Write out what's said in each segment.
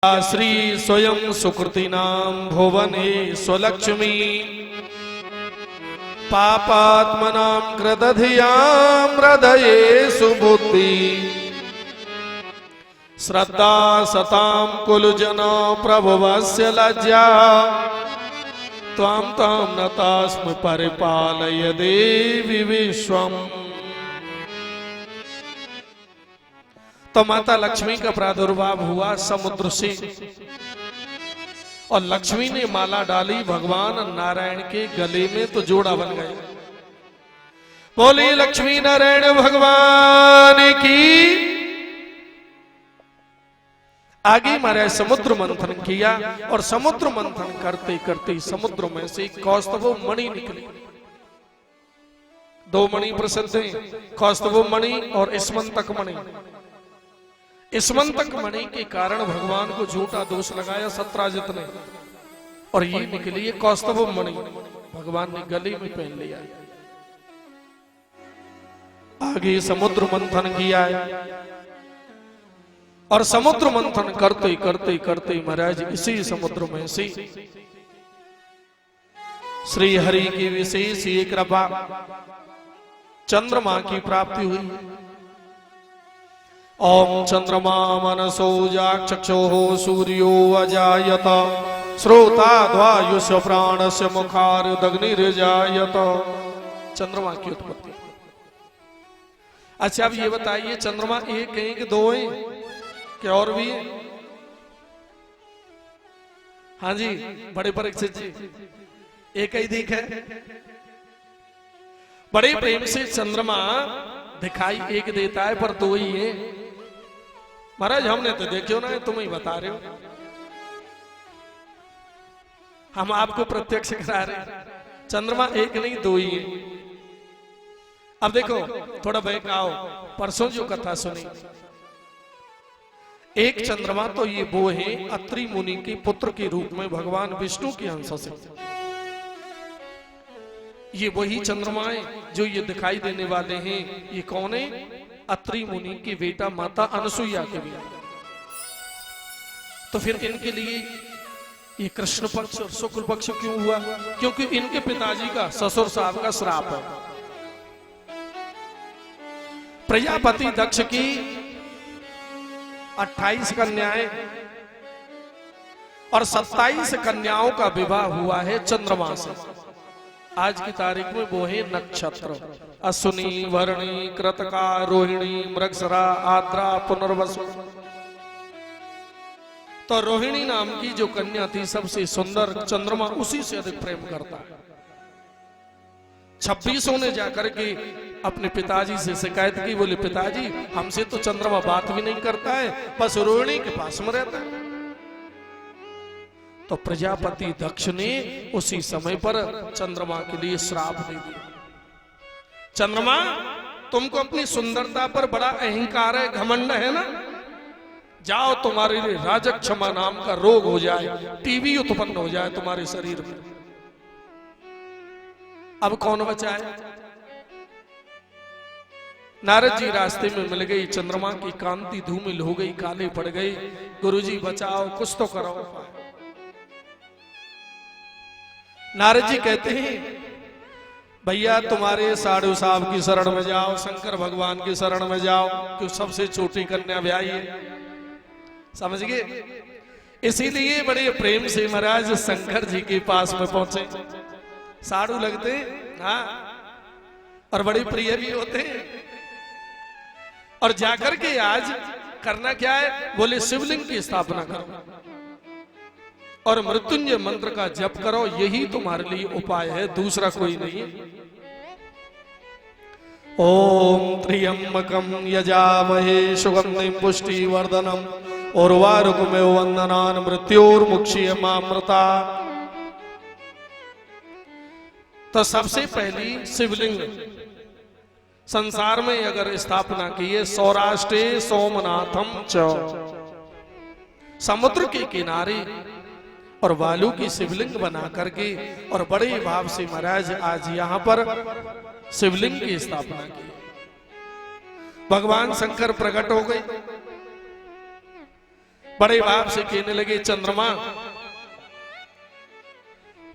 श्री स्वयं सुकृतिनां भुवने स्वलक्ष्मी पापात्मनां कृतधियां हृदये सुबुद्धि श्रद्धा सतां कुलजना प्रभवस्य लज्जा त्वां तां नतास्मि परिपालय देवी विश्वम्। तो माता लक्ष्मी का प्रादुर्भाव हुआ समुद्र से और लक्ष्मी ने माला डाली भगवान नारायण के गले में, तो जोड़ा बन गया। बोली लक्ष्मी नारायण भगवान की। आगे महाराज समुद्र मंथन किया और समुद्र मंथन करते करते समुद्र में से कौस्तभ मणि निकली। दो मणि प्रसिद्ध हैं, कौस्तभ मणि और स्मंतक मणि। स्मंतक मणि के कारण भगवान को झूठा दोष लगाया सत्राजित ने, और ये निकली है कौस्तभ मणि, भगवान ने गले में पहन लिया। आगे समुद्र मंथन किया है और समुद्र मंथन करते करते करते महाराज इसी समुद्र में से श्री हरि की विशेष ये कृपा चंद्रमा की प्राप्ति हुई। ओम चंद्रमा मनसो जाक्षक्षोः सूर्यो अजायत श्रोताद्वायुष्य प्राणस्य मुखारदग्निर्जायत। चंद्रमा की उत्पत्ति। अच्छा अब ये बताइए, चंद्रमा एक है कि दो है क्या और भी है? हाँ जी बड़े परीक्षित जी, एक ही दिख है। बड़े प्रेम से चंद्रमा दिखाई एक देता है पर दो ही है। महाराज हमने तो देखो ना, तुम ही बता रहे हो, हम आपको प्रत्यक्ष करा रहे। चंद्रमा एक नहीं दो ही है। अब देखो थोड़ा बैक आओ, परसों जो कथा सुनी, एक चंद्रमा तो ये वो है अत्रि मुनि के पुत्र के रूप में भगवान विष्णु के अंश से। ये वही चंद्रमा है जो ये दिखाई देने वाले हैं। ये कौन है? अत्रि मुनि की बेटा माता अनसुईया के बेटा। तो फिर इनके लिए ये कृष्ण पक्ष और शुक्ल पक्ष क्यों हुआ? क्योंकि इनके पिताजी का, ससुर साहब का श्राप है। प्रजापति दक्ष की 28 कन्याएं और 27 कन्याओं का विवाह हुआ है चंद्रमा से। आज की तारीख में वो है नक्षत्र अश्विनी, वर्णी, कृतिका, रोहिणी, मृगशिरा, आद्रा, पुनर्वसु। तो रोहिणी नाम की जो कन्या थी सबसे सुंदर, चंद्रमा उसी से अधिक प्रेम करता है। 26 ने जाकर के अपने पिताजी से शिकायत की, बोले पिताजी हमसे तो चंद्रमा बात भी नहीं करता है, बस रोहिणी के पास में रहता है। तो प्रजापति दक्ष ने उसी समय पर चंद्रमा के लिए श्राप दे दिया। चंद्रमा तुमको अपनी सुंदरता पर बड़ा अहंकार है, घमंड है ना, जाओ तुम्हारे लिए राजक्षमा नाम का रोग हो जाए, टीबी उत्पन्न हो जाए तुम्हारे शरीर में। अब कौन बचा है? नारद जी रास्ते में मिल गई, चंद्रमा की कांति धूमिल हो गई, काले पड़ गई। गुरुजी बचाओ, कुछ तो करो। नारद जी कहते हैं भैया तुम्हारे साधु साहब की शरण में जाओ, शंकर भगवान की शरण में जाओ, क्यों सबसे छोटी कन्या ब्याही है। समझ गए? इसीलिए बड़े प्रेम से महाराज शंकर जी के पास में पहुंचे। साधु लगते हाँ, और बड़े प्रिय भी होते हैं। और जाकर के आज करना क्या है? बोले शिवलिंग की स्थापना करो और मृत्युंजय मंत्र का जप करो, यही तुम्हारे लिए उपाय है, दूसरा कोई नहीं है। ओम त्र्यंबकं यजामहे सुगंधिं पुष्टिवर्धनम् उर्वारुकमिव वन्दनान् मृत्योर्मुक्षीयमामृता। तो सबसे पहली शिवलिंग संसार में अगर स्थापना की है सौराष्ट्रे सोमनाथम च, समुद्र के किनारे और बालू की शिवलिंग बना करके और बड़े भाव से महाराज आज यहाँ पर शिवलिंग की स्थापना की। भगवान शंकर प्रकट हो गए। बड़े भाव से कहने लगे, चंद्रमा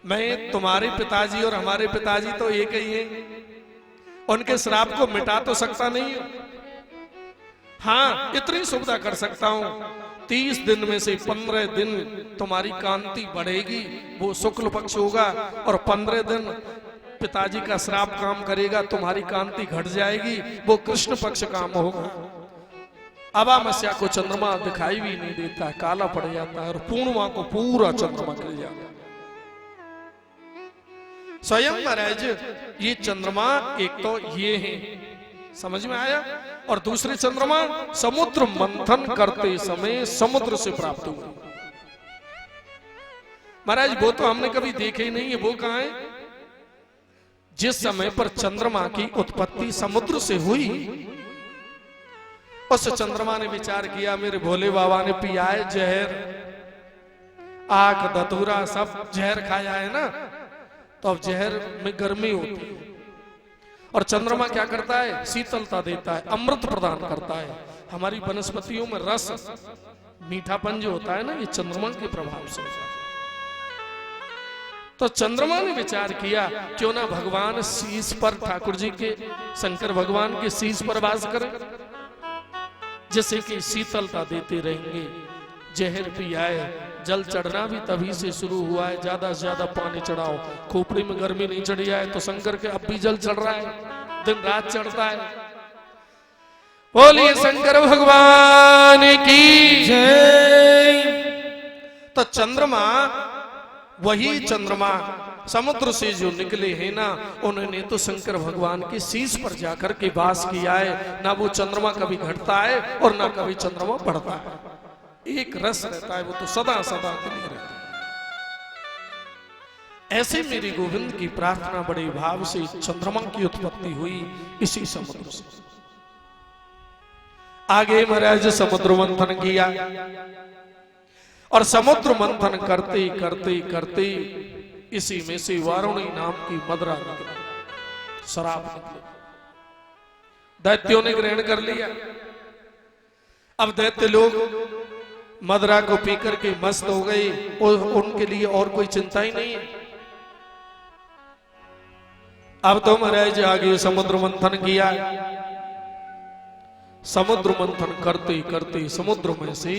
मैं तुम्हारे पिताजी और हमारे पिताजी तो एक ही हैं, उनके श्राप को मिटा तो सकता नहीं हूं। हाँ, इतनी सुविधा कर सकता हूं, 30 दिन में से 15 दिन तुम्हारी कांति बढ़ेगी, वो शुक्ल पक्ष होगा, और 15 दिन पिताजी का श्राप काम करेगा, तुम्हारी कांति घट जाएगी, वो कृष्ण पक्ष काम होगा। अमावस्या को चंद्रमा दिखाई भी नहीं देता, काला पड़ जाता है, और पूर्णिमा को पूरा चंद्रमा खिल जाता है। स्वयं महाराज ये चंद्रमा एक तो ये है, समझ में आया, और दूसरे चंद्रमा समुद्र मंथन करते समय समुद्र से प्राप्त हुए। महाराज वो तो हमने कभी देखे ही नहीं है, वो कहां है? जिस समय पर चंद्रमा की उत्पत्ति समुद्र से हुई, उस चंद्रमा ने विचार किया, मेरे भोले बाबा ने पिया है जहर, आग धतूरा सब जहर खाया है ना, तो अब जहर में गर्मी होती है, और चंद्रमा क्या करता है? शीतलता देता है, अमृत प्रदान करता है। हमारी वनस्पतियों में रस, मीठापन जो होता है ना, ये चंद्रमा के प्रभाव से होता है। तो चंद्रमा ने विचार किया, क्यों ना भगवान शीश पर, ठाकुर जी के, शंकर भगवान के शीश पर वास करें, जिससे कि शीतलता देते रहेंगे। जहर पियाए, जल चढ़ना भी तभी से शुरू हुआ है, ज्यादा से ज्यादा पानी चढ़ाओ, खोपड़ी में गर्मी नहीं चढ़ी है, तो शंकर के अब भी जल चढ़ रहा है, दिन रात चढ़ता है। बोलिए शंकर भगवान की जय। तो चंद्रमा, वही चंद्रमा समुद्र से जो निकले हैं ना, उन्होंने तो शंकर भगवान के शीश पर जाकर के वास किया है। ना वो चंद्रमा कभी घटता है और ना कभी चंद्रमा बढ़ता है, एक रस रहता है, वो तो सदा सदा के लिए रहता है। ऐसे मेरे गोविंद की प्रार्थना बड़े भाव से चंद्रमा की उत्पत्ति हुई इसी समुद्र से। आगे महाराज समुद्र मंथन किया, और समुद्र मंथन करते करते करते इसी में से वारुणी नाम की मदरा निकली, शराब निकली, दैत्यों ने ग्रहण कर लिया। अब दैत्य लोग मदरा को पीकर के मस्त हो गए, और उनके लिए और कोई चिंता ही नहीं है। अब तो महाराज आगे समुद्र मंथन किया। समुद्र मंथन करते करते समुद्र में से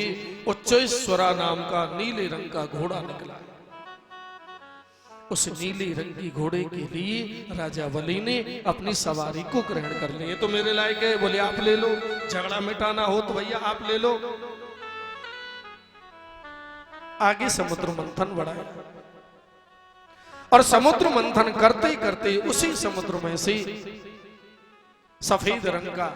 उच्चेश्वरा नाम का नीले रंग का घोड़ा निकला। उस नीले रंग की घोड़े के लिए राजा बलि ने अपनी सवारी को ग्रहण कर लिया। तो मेरे लायक है, बोले आप ले लो, झगड़ा मिटाना हो तो भैया आप ले लो। आगे समुद्र मंथन बढ़ाया, और समुद्र मंथन करते करते उसी समुद्र में से सफेद रंग का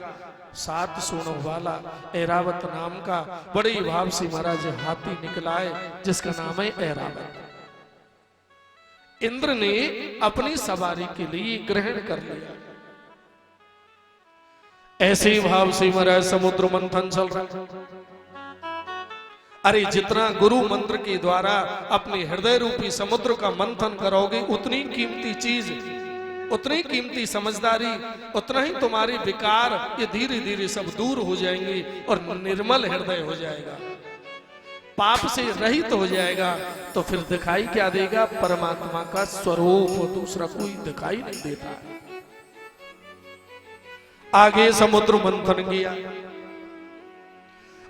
7 सूंडों वाला ऐरावत नाम का बड़े भाव से महाराज हाथी निकला है, जिसका नाम है ऐरावत। इंद्र ने अपनी सवारी के लिए ग्रहण कर लिया। ऐसे भाव से महाराज समुद्र मंथन चल रहा। अरे जितना गुरु मंत्र के द्वारा अपने हृदय रूपी समुद्र का मंथन करोगे, उतनी कीमती चीज, उतनी कीमती समझदारी, उतना ही तुम्हारे विकार ये धीरे धीरे सब दूर हो जाएंगे और निर्मल हृदय हो जाएगा, पाप से रहित हो जाएगा। तो फिर दिखाई क्या देगा? परमात्मा का स्वरूप, दूसरा कोई दिखाई नहीं देता। आगे समुद्र मंथन किया,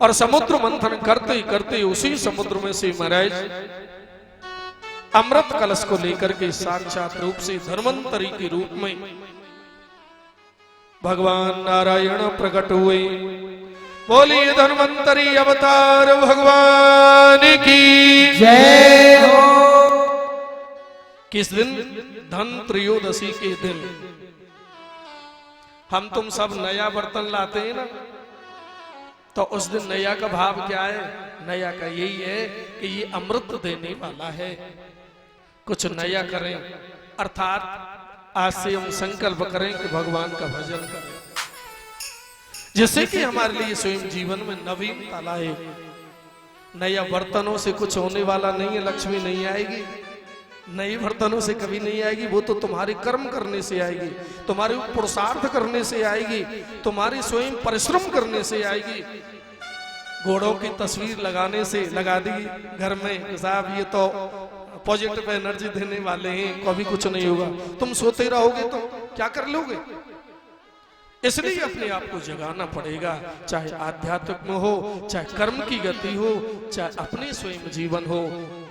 और समुद्र मंथन करते करते उसी समुद्र में से महाराज अमृत कलश को लेकर के साक्षात रूप से धर्मंतरी के रूप में भगवान नारायण प्रकट हुए। बोलिए धर्मंतरी अवतार भगवान की जय हो। किस दिन? धन त्रयोदशी के दिन हम तुम सब नया बर्तन लाते हैं ना, तो उस दिन नया का भाव क्या है? नया का यही है कि ये अमृत देने वाला है, कुछ नया करें, अर्थात आज से हम संकल्प करें कि भगवान का भजन करें, जिससे कि हमारे लिए स्वयं जीवन में नवीनता लाए। नया बर्तनों से कुछ होने वाला नहीं है, लक्ष्मी नहीं आएगी, नए बर्तनों से कभी नहीं आएगी, वो तो तुम्हारे कर्म करने से आएगी, तुम्हारे पुरुषार्थ करने से आएगी, तुम्हारे स्वयं परिश्रम करने से आएगी। घोड़ों की तस्वीर लगाने से लगा दी घर में, साहब ये तो पॉजिटिव एनर्जी देने वाले हैं, कभी कुछ नहीं होगा। तुम सोते रहोगे तो क्या कर लोगे? इसलिए अपने आप को जगाना पड़ेगा, चाहे आध्यात्मिक में हो, चाहे कर्म की गति हो, चाहे अपने स्वयं जीवन हो।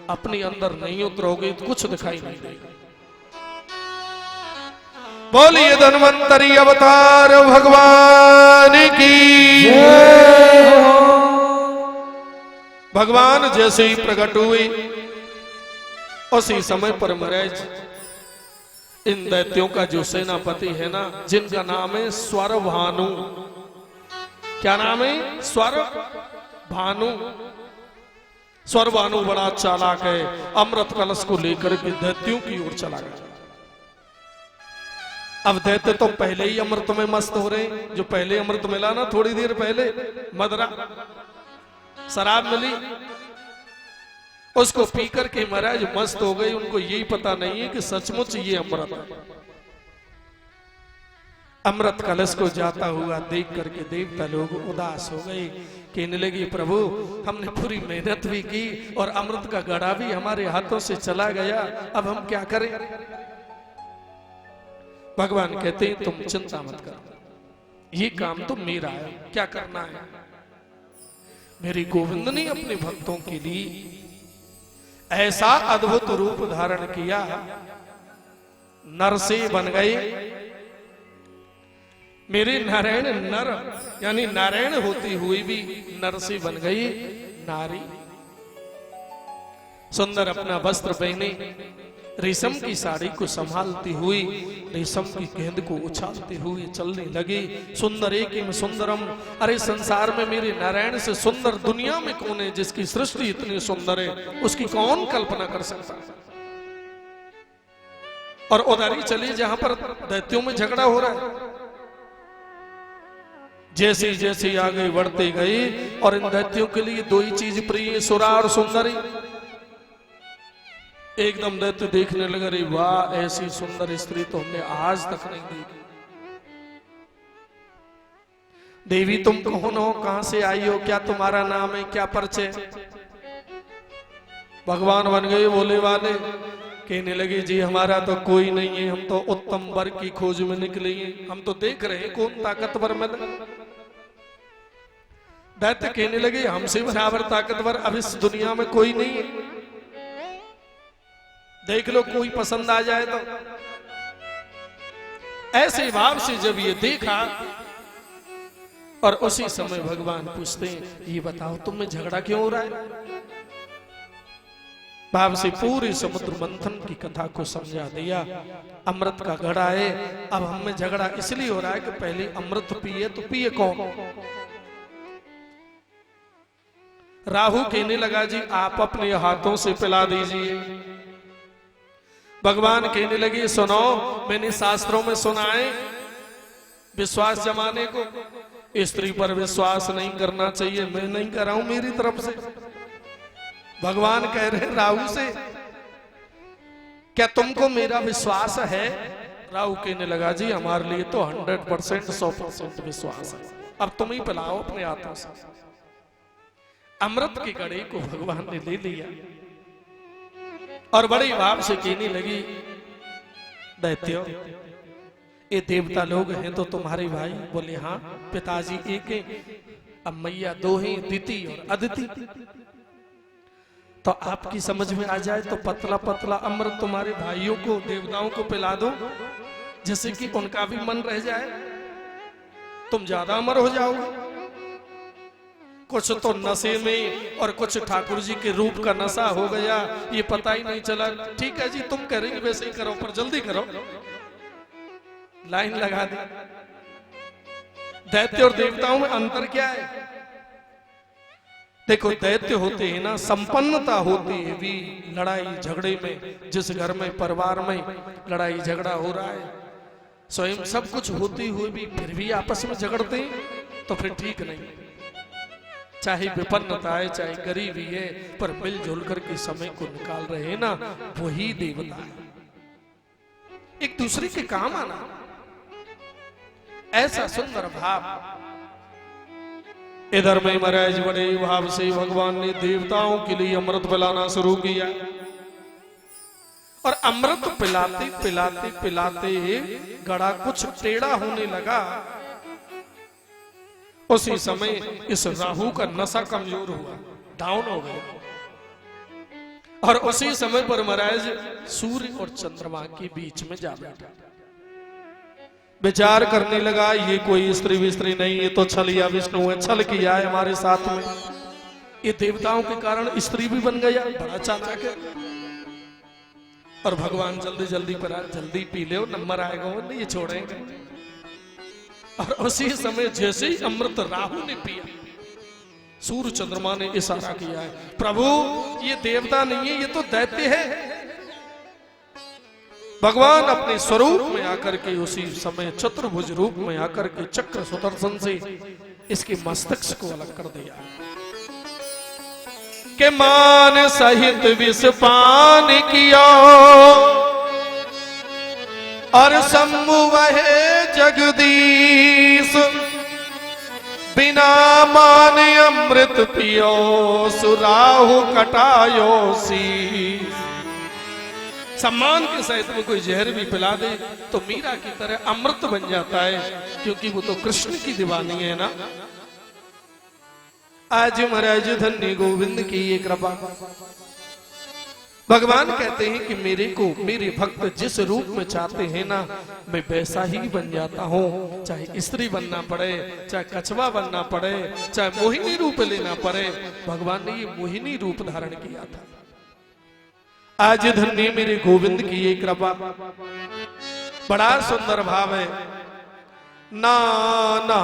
अपने अंदर नहीं उतरोगे तो कुछ दिखाई नहीं देगा। बोलिए धन्वंतरी अवतार भगवान की जय हो। भगवान जैसे ही प्रकट हुए उसी समय पर महाराज इन दैत्यों का जो सेनापति है ना, जिनका नाम है स्वरभानु। क्या नाम है? स्वरभानु। स्वरभानु बड़ा चालाक है। अमृत कलश को लेकर के दैत्यों की ओर चला गया। अब दैत्य तो पहले ही अमृत में मस्त हो रहे हैं। जो पहले अमृत मिला ना, थोड़ी देर पहले मदरा शराब मिली, उसको पी करके महाराज मस्त हो गए। उनको यही पता नहीं है कि सचमुच ये अमृत है। अमृत कलश को जाता हुआ देख करके देवता लोग उदास हो गए, कहने लगे प्रभु हमने पूरी मेहनत भी की और अमृत का घड़ा भी हमारे हाथों से चला गया, अब हम क्या करें? भगवान कहते हैं तुम चिंता मत करो, ये काम तो मेरा है। क्या करना है? मेरे गोविंद ने अपने भक्तों के लिए ऐसा अद्भुत रूप धारण किया, नर से बन गए। मेरे नारायण नर यानी नारायण होती हुई भी नर से बन गई नारी। सुंदर अपना वस्त्र पहने, रेशम की साड़ी को संभालती हुई, रेशम की गेंद को उछालते हुए चलने लगे। सुंदर एकिम सुंदरम। अरे संसार में मेरे नारायण से सुंदर दुनिया में कौन है? जिसकी सृष्टि इतनी सुंदर है उसकी कौन कल्पना कर सकता है? और उधर ही चलिए जहां पर दैत्यों में झगड़ा हो रहा है। जैसे जैसे आगे बढ़ते गए और इन दैत्यों के लिए दो ही चीज प्रिय, सुरा और सुंदरी। एकदम दैत्य देखने लगे, अरे वाह ऐसी सुंदर स्त्री तो हमने आज तक नहीं देखी। देवी तुम कौन हो? कहां से आई हो? क्या तुम्हारा नाम है? क्या परिचय? भगवान बन गए बोले वाले। कहने लगे जी हमारा तो कोई नहीं है, हम तो उत्तम वर की खोज में निकले हैं, हम तो देख रहे हैं कौन ताकतवर मिले। दैत्य कहने लगे हमसे बराबर ताकतवर अब इस दुनिया में कोई नहीं है, देख लो कोई पसंद आ जाए तो। ऐसे भाव से जब ये देखा और उसी समय भगवान पूछते हैं ये बताओ तुम में झगड़ा क्यों हो रहा है? भाव से पूरे समुद्र मंथन की कथा को समझा दिया। अमृत का घड़ा है, अब हम में झगड़ा इसलिए हो रहा है कि पहले अमृत पिए तो पिए कौन? राहु कहने लगा जी आप अपने हाथों से पिला दीजिए। भगवान कहने लगे सुनो, मैंने शास्त्रों में सुना है विश्वास जमाने को, स्त्री पर विश्वास नहीं करना चाहिए। मैं नहीं कर रहा हूं मेरी तरफ से, भगवान कह रहे हैं राहु से क्या तुमको मेरा विश्वास है? राहु कहने लगा जी हमारे लिए तो 100% 100% विश्वास है, अब तुम ही पिलाओ अपने हाथों से। अमृत के घड़े को भगवान ने ले लिया और बड़े भाव से कहने लगी दैत्यो ये देवता लोग हैं तो तुम्हारे भाई? बोले हाँ पिताजी एक है, अब मैया दो हैं, दिति और अदिति। तो आपकी समझ में आ जाए तो पतला पतला अमृत तुम्हारे भाइयों को देवताओं को पिला दो, जिससे कि उनका भी मन रह जाए, तुम ज्यादा अमर हो जाओगे। कुछ तो नशे में और कुछ ठाकुर जी के रूप का नशा हो गया, ये पता ही नहीं चला। ठीक है जी तुम करेंगे वैसे ही करो, पर जल्दी करो, लाइन लगा दी। दैत्य और देवताओं में अंतर क्या है? देखो दैत्य होते हैं ना, संपन्नता होती है भी लड़ाई झगड़े में। जिस घर में परिवार में लड़ाई झगड़ा हो रहा है, स्वयं सब कुछ होते हुए भी फिर भी आपस में झगड़ते हैं तो फिर ठीक नहीं। चाहे विपन्नता है चाहे गरीबी है, पर मिलजुल करके समय को निकाल रहे हैं ना, वही देवता है। एक दूसरे के काम आना, ऐसा सुंदर भाव इधर में महाराज बड़े भाव से भगवान ने देवताओं के लिए अमृत पिलाना शुरू किया और अमृत पिलाते पिलाते पिलाते गड़ा कुछ टेढ़ा होने लगा। उसी समय इस राहु का नशा कमजोर हुआ, डाउन हो गया और उसी समय पर महाराज सूर्य और चंद्रमा के बीच में जा बैठा। विचार करने लगा ये कोई स्त्री विस्त्री नहीं, ये तो छल या विष्णु है, छल किया है हमारे साथ में। ये देवताओं के कारण स्त्री भी बन गया, बड़ा चाचा के। और भगवान जल्दी जल्दी पर जल्दी पी ले, नंबर आएगा वो नहीं, ये छोड़ेंगे। और उसी समय जैसे ही अमृत राहु ने पिया, सूर्य चंद्रमा ने इशारा किया है, प्रभु ये देवता नहीं है, ये तो दैत्य है। भगवान अपने स्वरूप में आकर के उसी समय चतुर्भुज रूप में आकर के चक्र सुदर्शन से इसके मस्तक को अलग कर दिया के मान सहित विष पान किया और सम्मु वहे जगदीश बिना मान अमृत पियो सुराहु कटायो सी। सम्मान के सहित में कोई जहर भी पिला दे तो मीरा की तरह अमृत बन जाता है, क्योंकि वो तो कृष्ण की दीवानी है ना। आज महाराज धन्य गोविंद की ये कृपा। भगवान कहते हैं कि मेरे को मेरे भक्त जिस रूप में चाहते हैं ना, मैं वैसा ही बन जाता हूँ। चाहे स्त्री बनना पड़े, चाहे कछवा बनना पड़े, चाहे मोहिनी रूप लेना पड़े, भगवान ने ये मोहिनी रूप धारण किया था। आज धन्य मेरे गोविंद की ये कृपा। बड़ा सुंदर भाव है। नाना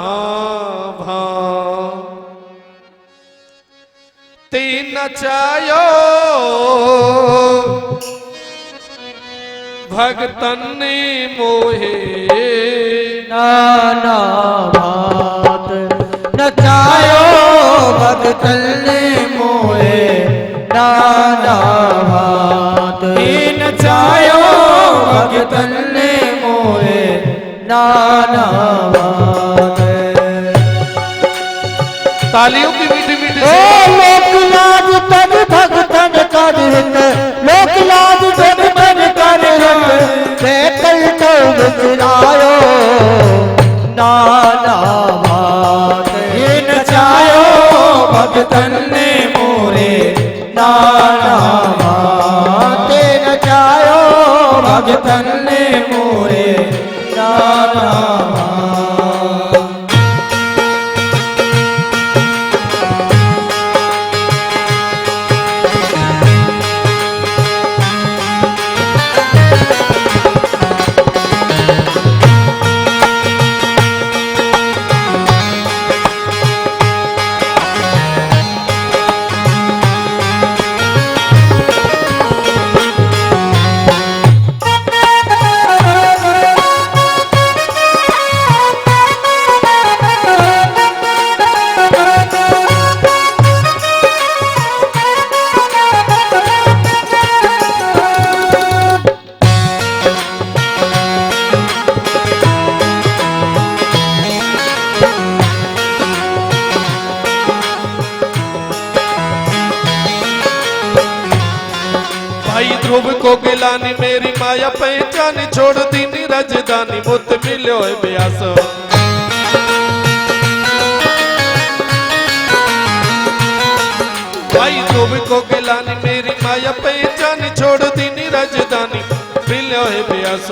भाव ते नचायो भगतन ने मोहे, नाना भात नचायो भगतन ने मोहे, नाना भात नचायो भगतन ने मोहे, नाना भात। तालियों की मीठी मीठी लोक लाज तन भगतन कर हित, लोक लाज तन मन कर हित, बैठल तो विसरायो नाना भात नचायो भगतन ने मोरे, नाना भात नचायो भगतन ने मोरे, नाना को गिलानी मेरी माया पहचानी, छोड़ दी राजधानी मुत मिलो है ब्यास। भाई ध्रुव को गिलानी मेरी माया पहचानी, छोड़ दी राजधानी मिलो है ब्यास।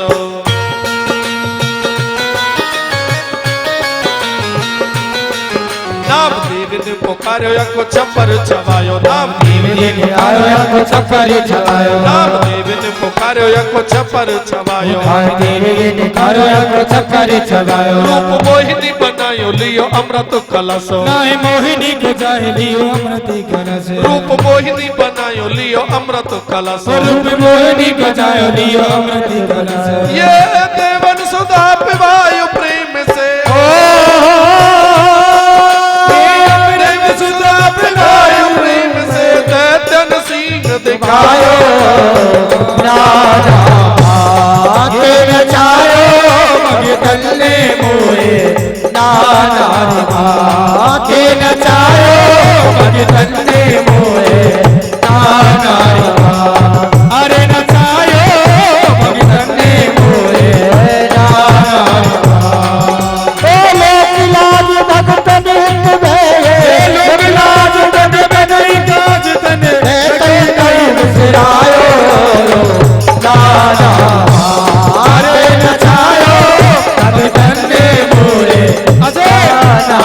नाम देव ने पुकारो या को छप्पर छवायो, नाम देव ने आयो या को छप्पर छवायो, नाम देव ने पुकारो या को छप्पर छवायो, नाम देव ने आयो या को छप्पर छवायो। रूप मोहिनी बनायो लियो अमृत कलश, नाय मोहिनी के जाए लियो अमृत कलश। रूप मोहिनी बनायो लियो अमृत कलश, रूप मोहिनी के जाए लियो अमृत कलश। ये देवन सुधा पिवायो प्रेम से, प्रेम से दैत्यन सिंह दिखायो, राजा भात नचायो भगतन ने मोहे, नाना भात नचायो भगतन ने मोहे नाना रे अरे नचायो भगतन ने मोहे नाना रे लोक लाज भगतन हित भये लोक लाज भगतन काज तन कई कई बिसरायो नाना अरे नचायो भगतन ने मोहे नाना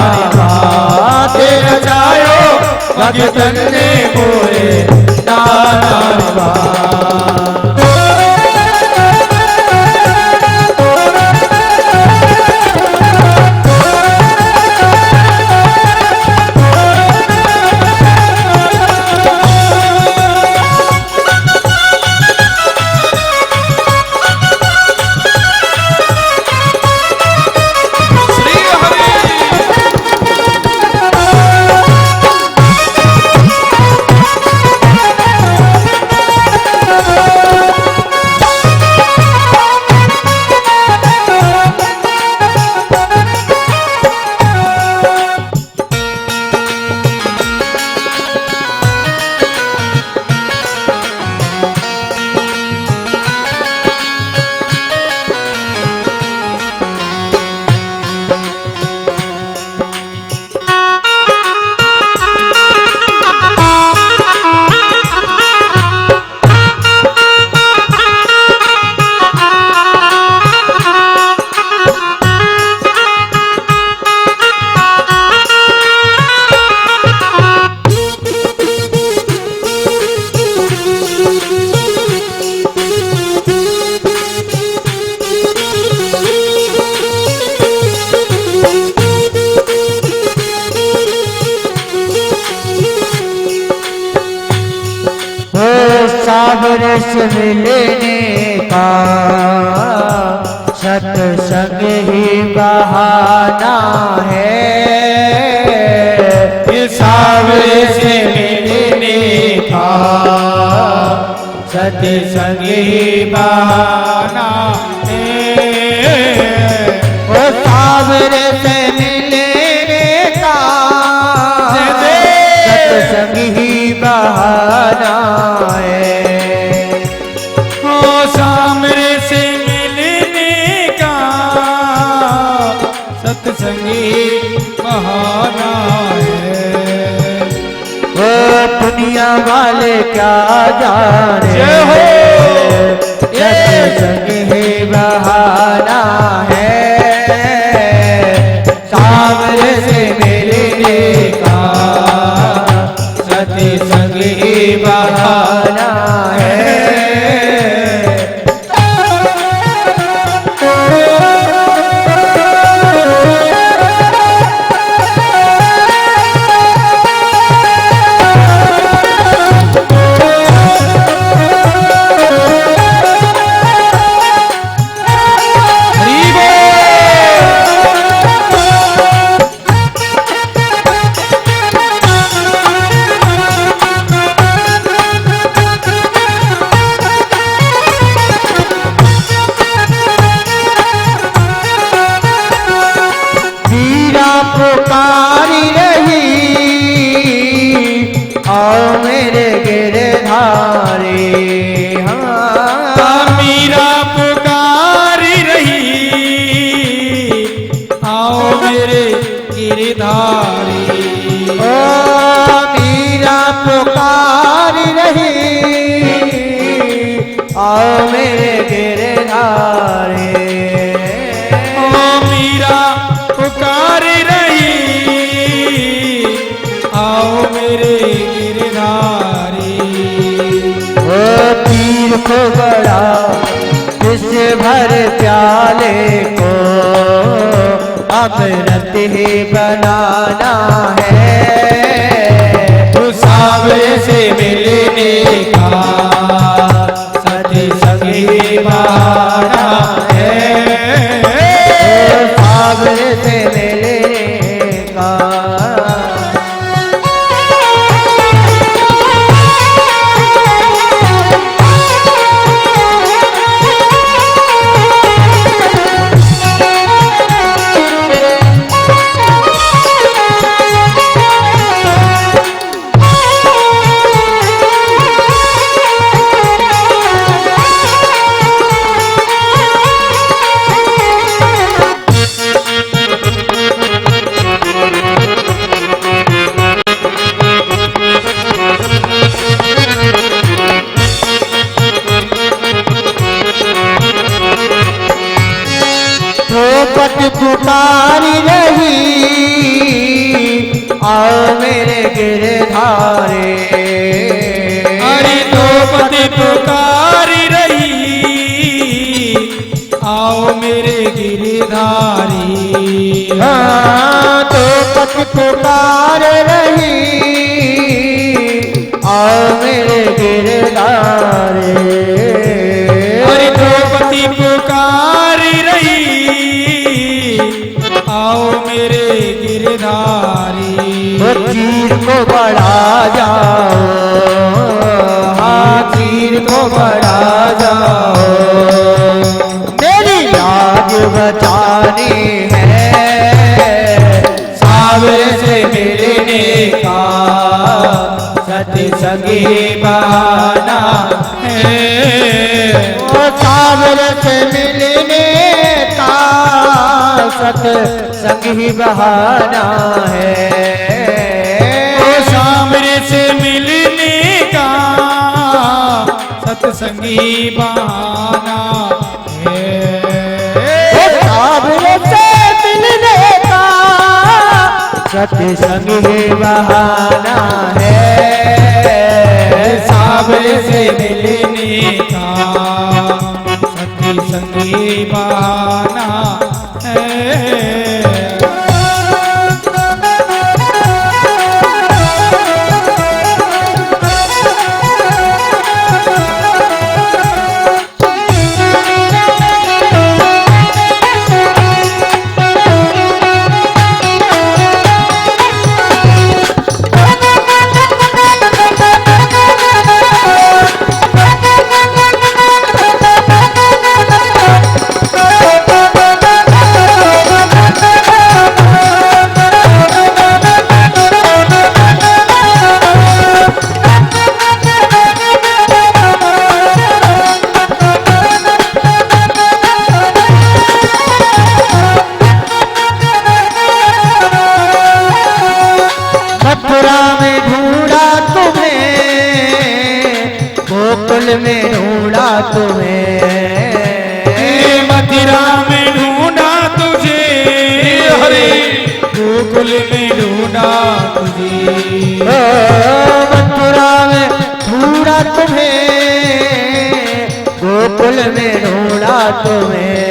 नचायो भगतन ने मोहे नाना सावरे से मिलने का सत्संग ही बहाना है सावरे से मिलने का सत्संग ही बहाना है वो सावरे से मिलने का सत्संग ही बहाना बहाना है वो दुनिया वाले क्या जाने सत्संग ही बहाना है सामने से मिलने का सत्संग ही बहाना है पुकारी रही आओ मेरे गिरधारी हाँ मीरा पुकारी रही आओ मेरे गिरधारी ओ मीरा पुकारी रही आओ मेरे गिरधारी ओ मीरा पुकारी आओ मेरे गिरधारी ओ पीर को बड़ा इस भर प्याले को अमृत ही बनाना है तो सावरे से मिलने का सत्संग ही बहाना है तो सावरे से मिलने का पुकारी रही आओ मेरे गिरधारे। हरि द्रौपदी पुकारी रही आओ मेरे गिरधारी। हाँ द्रौपदी पुकार रही आओ मेरे गिरधारे। हरि द्रौपदी पुकारी रही आओ मेरे गिरधारी। वो तीर को बढ़ा जाओ हाँ तीर को बढ़ा जाओ। मेरी लाज बचानी है सावर से मिलने का सत्संगी बहाना है। वो सावर से मिलने का सत्संगी बहाना है। ओ सामने से मिलने का सत्संगी बहाना है। वो सामने से मिलने का सत्संगी बहाना है। सामने से मिलने का सत्संगी बहाना है। मथुरा में ढूंढा तुम्हें गोकुल में ढूंढा तुम्हें। मथुरा में ढूंढा तुझे हरे गोकुल में ढूंढा तुझे। ओ मथुरा में ढूंढा तुम्हें गोकुल में ढूंढा तुम्हें।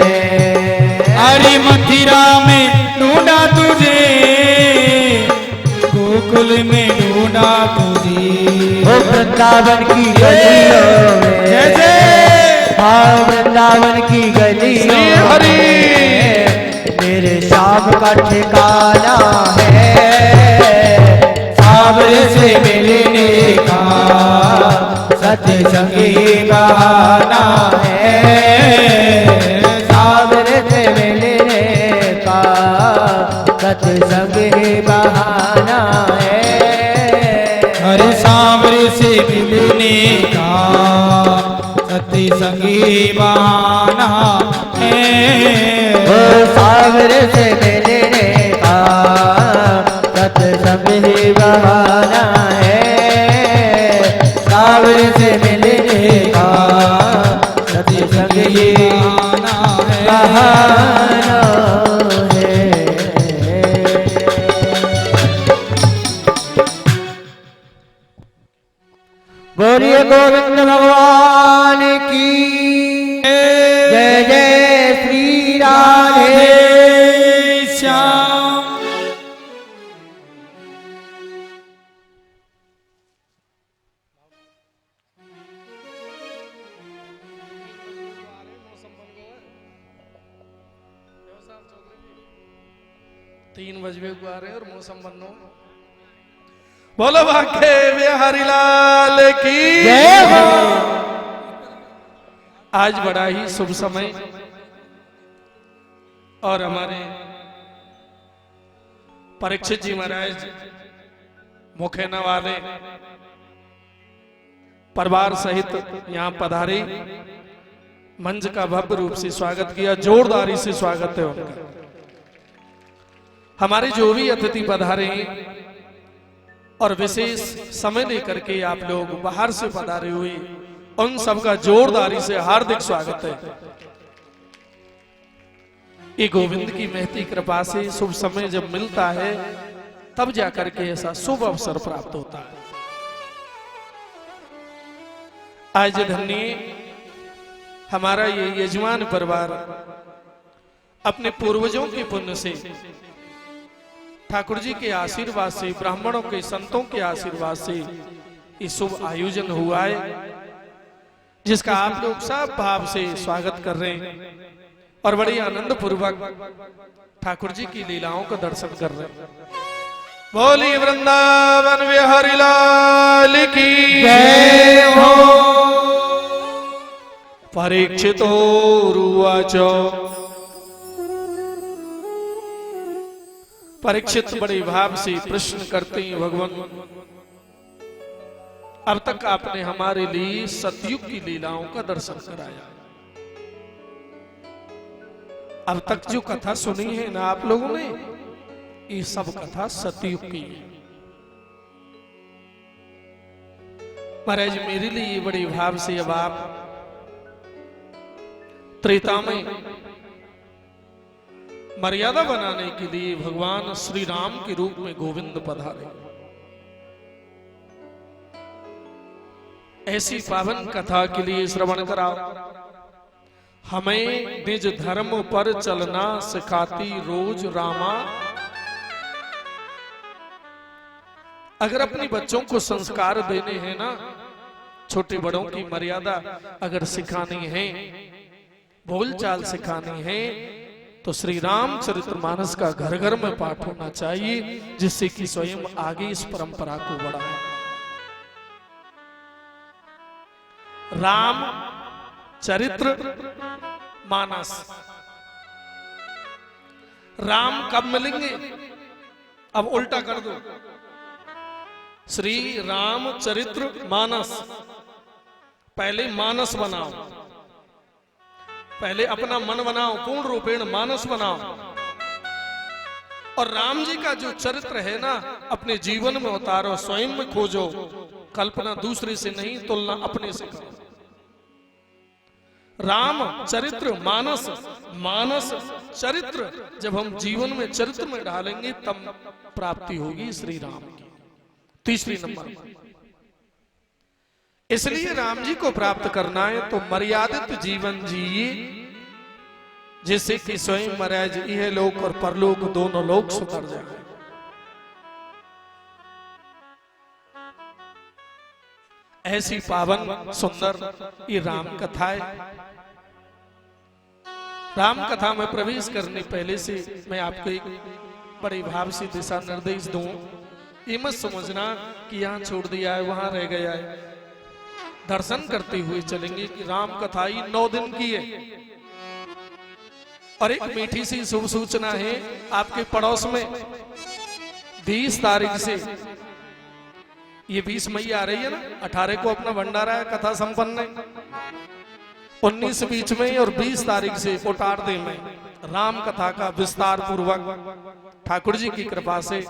हरि मथुरा में ढूंढा तुझे गोकुल में ढूंढा तुझे। ओ वृंदावन की गलियों में जैसे हाँ वृंदावन की गलियों हरि मेरे श्याम का ठिकाना है। सावरे से मिलने का सत्संगी बहाना है। सावरे से मिलने का सत्संगी बहाना है। हरे सांवरे से मिलने का सत्संगी बहाना है। ओ सावरे से मिलने का सत्संगी बहाना है। सावरे से मिलने का सत्संगी बहाना है। बहाना है। बोलिए गोविंद भगवान की जय जय श्री राधे श्याम। तीन बजवे को आ रहे हैं और मौसम बनो। बोलो भाग्य बिहारी लाल की जय हो। आज बड़ा ही शुभ समय और हमारे परीक्षित जी महाराज मुखेना वाले परिवार सहित यहाँ पधारे, मंच का भव्य रूप से स्वागत किया, जोरदारी से स्वागत है उनका। हमारे जो भी अतिथि पधारे और विशेष समय लेकर के आप लोग बाहर से पधारे हुए, उन सबका जोरदारी से हार्दिक स्वागत है। ये गोविंद की महती कृपा से शुभ समय जब मिलता है तब जाकर के ऐसा शुभ अवसर प्राप्त होता है। आज धन्य हमारा ये यजमान परिवार अपने पूर्वजों के पुण्य से, ठाकुर जी के आशीर्वाद से, ब्राह्मणों के संतों के आशीर्वाद से ये शुभ आयोजन हुआ है, जिसका आप लोग सब भाव से स्वागत कर रहे हैं और बड़ी आनंद पूर्वक ठाकुर जी की लीलाओं का दर्शन कर रहे हैं। बोली वृंदावन बिहारी लाल की जय हो। परीक्षितो रुवाच, परीक्षित बड़े भाव से प्रश्न करते हैं, भगवान अब तक आपने हमारे लिए सतयुग की लीलाओं का दर्शन कराया, अब तक जो कथा सुनी है ना आप लोगों ने, ये सब कथा सतयुग की है। महाराज मेरे लिए बड़े भाव से अब आप त्रेता में मर्यादा बनाने के लिए भगवान श्री राम के रूप में गोविंद पधारे। ऐसी पावन कथा के लिए श्रवण कराओ। हमें निज धर्म पर चलना सिखाती रोज रामा। अगर अपने बच्चों को संस्कार देने हैं ना, छोटे बड़ों की मर्यादा अगर सिखानी है, बोलचाल सिखानी है, तो श्री राम चरितमानस का घर घर में पाठ होना चाहिए, जिससे कि स्वयं आगे इस परंपरा को बढ़ाए। राम चरित्र मानस, राम कब मिलेंगे? अब उल्टा कर दो, श्री राम चरित्र मानस। पहले मानस बनाओ, पहले अपना मन बनाओ, पूर्ण रूपेण मानस बनाओ, और राम जी का जो चरित्र है ना अपने जीवन में उतारो, स्वयं में खोजो। कल्पना दूसरे से नहीं, तुलना अपने से करो। राम चरित्र मानस, मानस चरित्र जब हम जीवन में चरित्र में डालेंगे तब प्राप्ति होगी श्री राम की। तीसरी नंबर, इसलिए राम जी को प्राप्त करना है तो मर्यादित जीवन जिए, जिससे कि स्वयं महाराज यह लोक और परलोक दोनों लोक सुधर जाए। ऐसी पावन सुंदर ये राम कथा है। राम कथा में प्रवेश करने पहले से मैं आपको एक बड़े भाव से दिशा निर्देश दूं। ये मत समझना कि यहाँ छोड़ दिया है वहां रह गया है। दर्शन करते हुए चलेंगे कि राम कथा ही 9 दिन की है। और एक मीठी सी शुभ सूचना है, आपके पड़ोस में 20 तारीख से, ये 20 मई आ रही है ना, 18 को अपना भंडारा है, कथा संपन्न है। 19 बीच में और 20 तारीख से कोटारदे में राम कथा का विस्तार पूर्वक ठाकुर जी की कृपा से,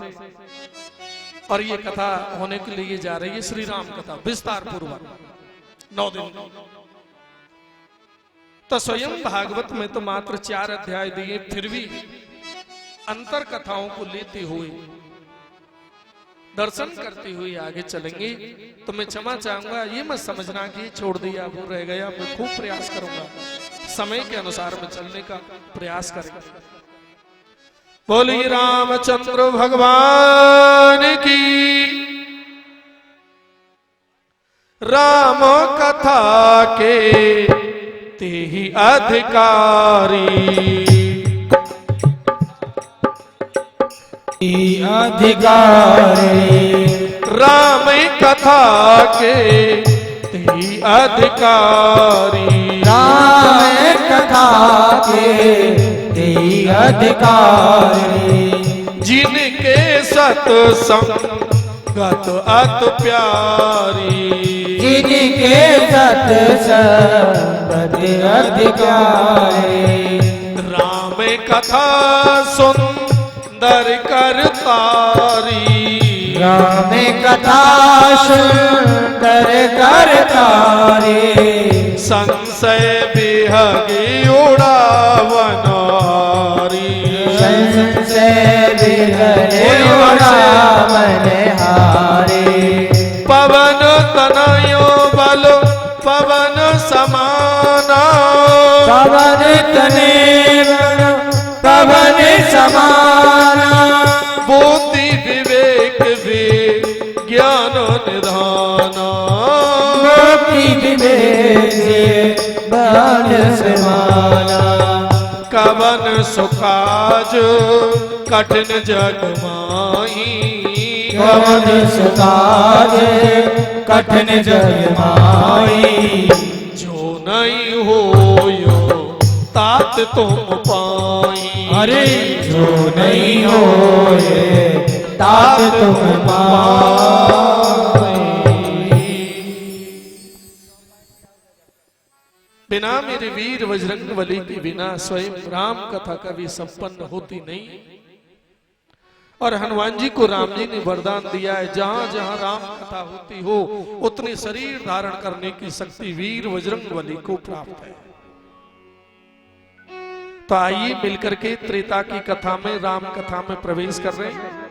और ये कथा होने के लिए जा रही है श्री राम कथा विस्तार पूर्वक 9 दिन। तो स्वयं भागवत में तो मात्र 4 अध्याय दिए, फिर भी अंतर कथाओं को लेते हुए दर्शन करते हुए आगे चलेंगे। तो मैं क्षमा चाहूंगा, ये मत समझना कि छोड़ दिया वो रह गया। मैं खूब प्रयास करूंगा, समय के अनुसार में चलने का प्रयास करेंगे। बोलिए रामचंद्र भगवान की। राम कथा के ते ही अधिकारी, अधिकारी। राम कथा के ते ही अधिकारी, राम कथा के ते अधिकारी। जिनके सत्संगत अति प्यारी, जिनके सत्संगत अधिकारी। राम कथा सुंदर करतारी, राम कथा सुंदर करतारी। संशय बिहगी उड़ावन से बिगड़े राम हारे पवन तनयो बल पवन समाना पवन तने पवन समाना बुद्धि विवेक भी ज्ञान निधाना मोती विवेक से बाल समाना कवन सुकाज कठिन जग माही कवन सुकाज कठिन जग माई जो नहीं हो तात तुम पाई अरे जो नहीं हो तात तुम पाई बिना मेरे वीर बजरंग बली के बिना स्वयं राम कथा कभी संपन्न होती नहीं। और हनुमान जी को राम जी ने वरदान दिया है जहां जहां राम कथा होती हो उतने शरीर धारण करने की शक्ति वीर बजरंग बली को प्राप्त है। तो आइए मिलकर के त्रेता की कथा में राम कथा में प्रवेश कर रहे हैं।